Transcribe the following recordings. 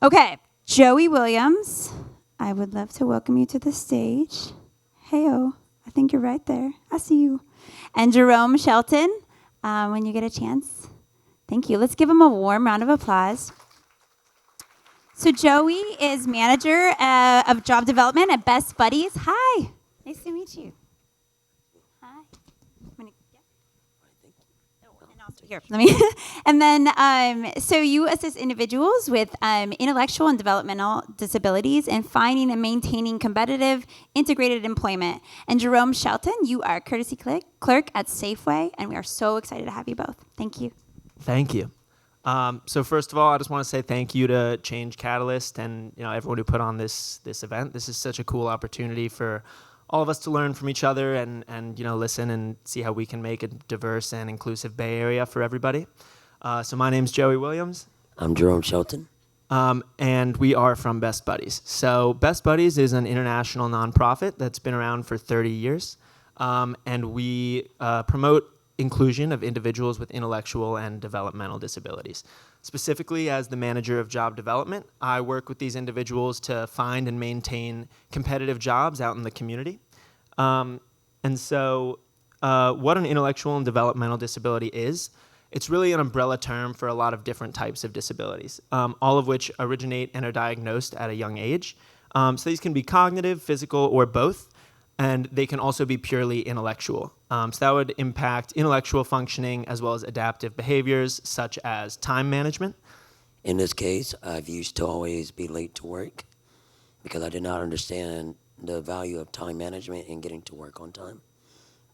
Okay, Joey Williams, I would love to welcome you to the stage. Heyo, I think you're right there. I see you. And Jerome Shelton, when you get a chance. Thank you. Let's give him a warm round of applause. So Joey is manager of job development at Best Buddies. Hi, nice to meet you. Hi. Here, let me. And then, so you assist individuals with intellectual and developmental disabilities in finding and maintaining competitive, integrated employment. And Jerome Shelton, you are courtesy clerk at Safeway, and we are so excited to have you both. Thank you. Thank you. So first of all, I just want to say thank you to Change Catalyst and everyone who put on this event. This is such a cool opportunity for all of us to learn from each other and listen and see how we can make a diverse and inclusive Bay Area for everybody. So my name's Joey Williams. I'm Jerome Shelton. And we are from Best Buddies. So Best Buddies is an international nonprofit that's been around for 30 years. And we promote inclusion of individuals with intellectual and developmental disabilities. Specifically, as the manager of job development, I work with these individuals to find and maintain competitive jobs out in the community. And so what an intellectual and developmental disability is, it's really an umbrella term for a lot of different types of disabilities, all of which originate and are diagnosed at a young age. So these can be cognitive, physical, or both. And they can also be purely intellectual. So that would impact intellectual functioning as well as adaptive behaviors such as time management. In this case, I've used to always be late to work because I did not understand the value of time management and getting to work on time.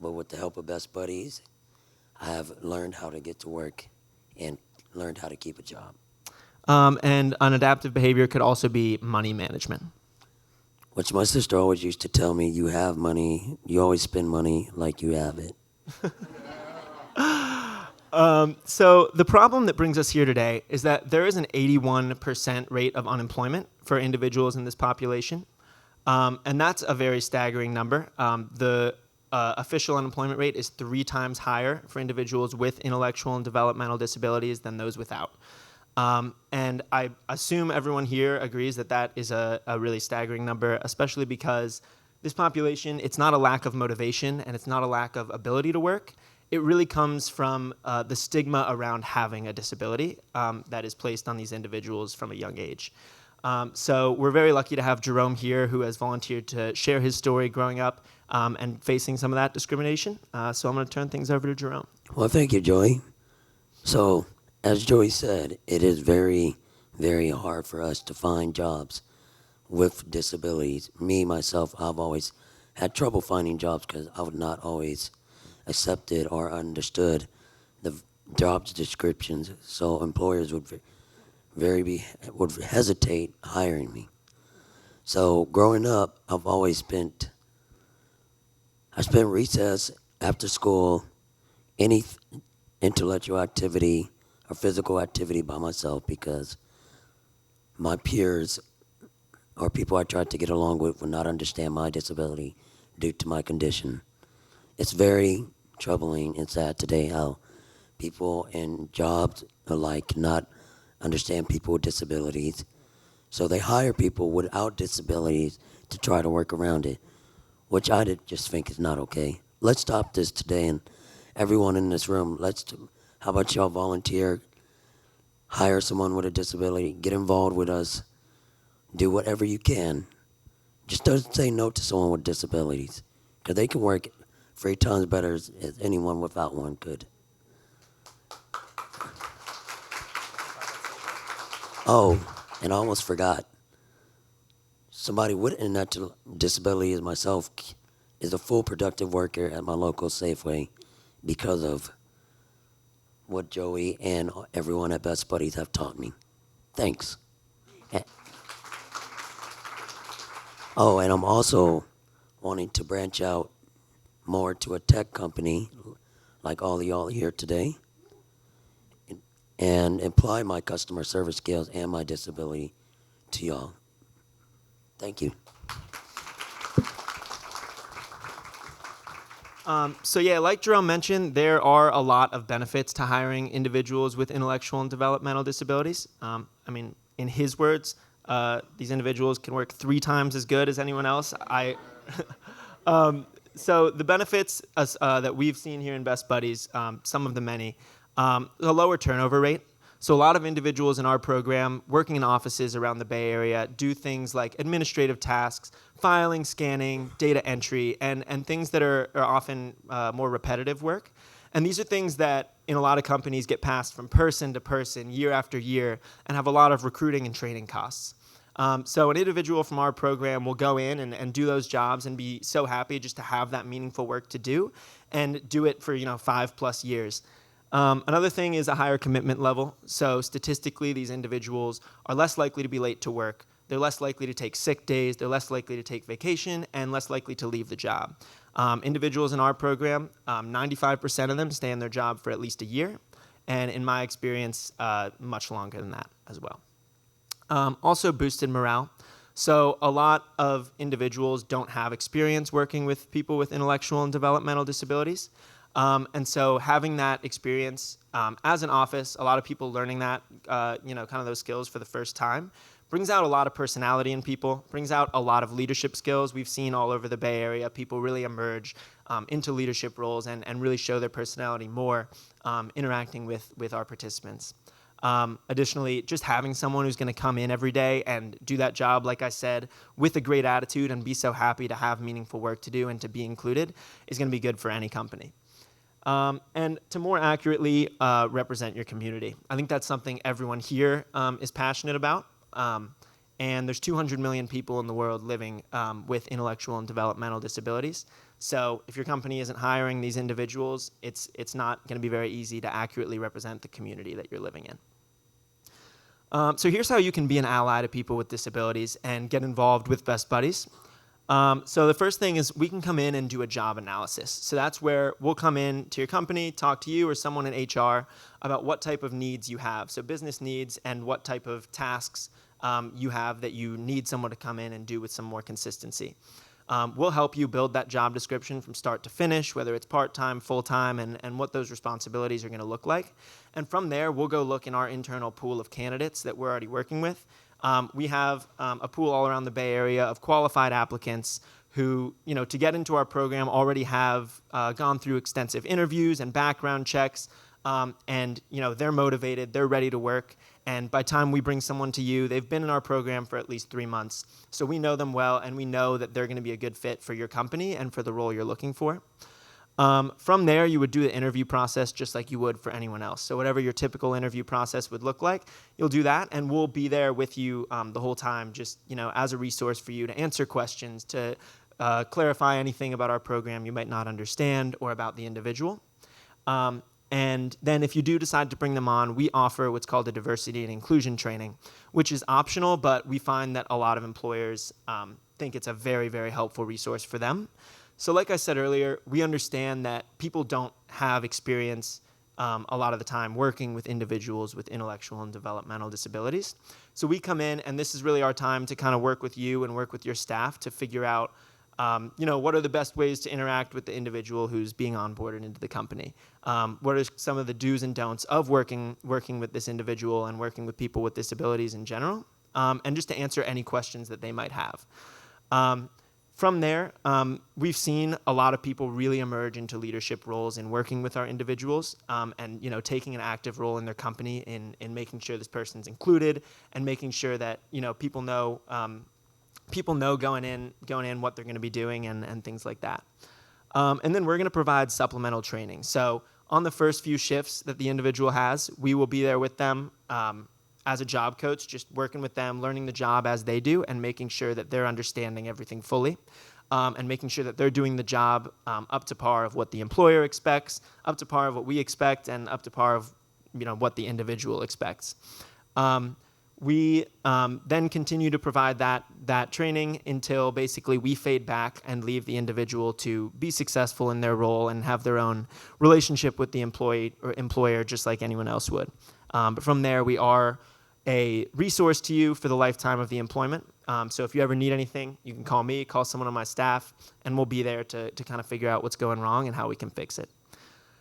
But with the help of Best Buddies, I have learned how to get to work and learned how to keep a job. And an adaptive behavior could also be money management. Which my sister always used to tell me, you have money, you always spend money like you have it. So the problem that brings us here today is that there is an 81% rate of unemployment for individuals in this population. And that's a very staggering number. The official unemployment rate is 3 times higher for individuals with intellectual and developmental disabilities than those without. And I assume everyone here agrees that that is a really staggering number, especially because this population, it's not a lack of motivation and it's not a lack of ability to work. It really comes from the stigma around having a disability that is placed on these individuals from a young age. So we're very lucky to have Jerome here, who has volunteered to share his story growing up and facing some of that discrimination. So I'm going to turn things over to Jerome. Well, thank you, Joey. So, as Joey said, it is very, very hard for us to find jobs with disabilities. Me, myself, I've always had trouble finding jobs because I would not always accepted or understood the jobs descriptions, so employers would would hesitate hiring me. So growing up, I spent recess, after school, any intellectual activity or physical activity by myself because my peers or people I tried to get along with would not understand my disability due to my condition. It's very troubling and sad today how people in jobs alike cannot understand people with disabilities. So they hire people without disabilities to try to work around it, which I just think is not okay. Let's stop this today, and everyone in this room, how about y'all volunteer, hire someone with a disability, get involved with us, do whatever you can. Just don't say no to someone with disabilities, because they can work 3 times better as anyone without one could. Oh, and I almost forgot. Somebody with an intellectual disability as myself is a full productive worker at my local Safeway because of what Joey and everyone at Best Buddies have taught me. Thanks. Oh, and I'm also wanting to branch out more to a tech company like all of y'all here today and apply my customer service skills and my disability to y'all. Thank you. So yeah, like Jerome mentioned, there are a lot of benefits to hiring individuals with intellectual and developmental disabilities. In his words, these individuals can work 3 times as good as anyone else. So the benefits that we've seen here in Best Buddies, some of the many, a lower turnover rate. So a lot of individuals in our program working in offices around the Bay Area do things like administrative tasks, filing, scanning, data entry, and things that are often more repetitive work. And these are things that in a lot of companies get passed from person to person year after year and have a lot of recruiting and training costs. So an individual from our program will go in and do those jobs and be so happy just to have that meaningful work to do and do it for 5+ years. Another thing is a higher commitment level. So statistically, these individuals are less likely to be late to work. They're less likely to take sick days. They're less likely to take vacation and less likely to leave the job. Individuals in our program, 95% of them stay in their job for at least a year. And in my experience, much longer than that as well. Also boosted morale. So a lot of individuals don't have experience working with people with intellectual and developmental disabilities. And so having that experience as an office, a lot of people learning that, kind of those skills for the first time, brings out a lot of personality in people, brings out a lot of leadership skills. We've seen all over the Bay Area people really emerge into leadership roles and really show their personality more interacting with our participants. Additionally, just having someone who's going to come in every day and do that job, like I said, with a great attitude and be so happy to have meaningful work to do and to be included is going to be good for any company. And to more accurately represent your community. I think that's something everyone here is passionate about. And there's 200 million people in the world living with intellectual and developmental disabilities. So if your company isn't hiring these individuals, it's not going to be very easy to accurately represent the community that you're living in. So here's how you can be an ally to people with disabilities and get involved with Best Buddies. So the first thing is we can come in and do a job analysis. So that's where we'll come in to your company, talk to you or someone in HR about what type of needs you have. So business needs and what type of tasks you have that you need someone to come in and do with some more consistency. We'll help you build that job description from start to finish, whether it's part-time, full-time, and what those responsibilities are going to look like. And from there, we'll go look in our internal pool of candidates that we're already working with. We have a pool all around the Bay Area of qualified applicants who, to get into our program already have gone through extensive interviews and background checks. And they're motivated, they're ready to work. And by the time we bring someone to you, they've been in our program for at least 3 months. So we know them well, and we know that they're going to be a good fit for your company and for the role you're looking for. From there, you would do the interview process just like you would for anyone else. So whatever your typical interview process would look like, you'll do that, and we'll be there with you the whole time, just as a resource for you to answer questions, to clarify anything about our program you might not understand or about the individual. And then if you do decide to bring them on, we offer what's called a diversity and inclusion training, which is optional, but we find that a lot of employers think it's a very, very helpful resource for them. So like I said earlier, we understand that people don't have experience a lot of the time working with individuals with intellectual and developmental disabilities. So we come in, and this is really our time to kind of work with you and work with your staff to figure out what are the best ways to interact with the individual who's being onboarded into the company? What are some of the do's and don'ts of working with this individual and working with people with disabilities in general? And just to answer any questions that they might have. From there, we've seen a lot of people really emerge into leadership roles in working with our individuals and taking an active role in their company in making sure this person's included and making sure that people know going in what they're going to be doing and things like that. And then we're going to provide supplemental training. So on the first few shifts that the individual has, we will be there with them as a job coach, just working with them, learning the job as they do, and making sure that they're understanding everything fully, and making sure that they're doing the job up to par of what the employer expects, up to par of what we expect, and up to par of what the individual expects. We then continue to provide that training until basically we fade back and leave the individual to be successful in their role and have their own relationship with the employee or employer just like anyone else would. But from there, we are a resource to you for the lifetime of the employment. So if you ever need anything, you can call me, call someone on my staff, and we'll be there to kind of figure out what's going wrong and how we can fix it.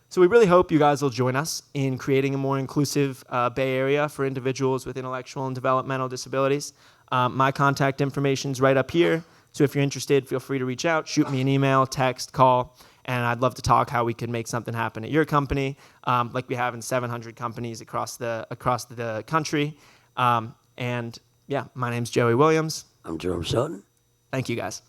So we really hope you guys will join us in creating a more inclusive Bay Area for individuals with intellectual and developmental disabilities. My contact information is right up here. So if you're interested, feel free to reach out, shoot me an email, text, call, and I'd love to talk how we can make something happen at your company, like we have in 700 companies across the country. And yeah, my name's Joey Williams. I'm Jerome Shelton. Thank you, guys.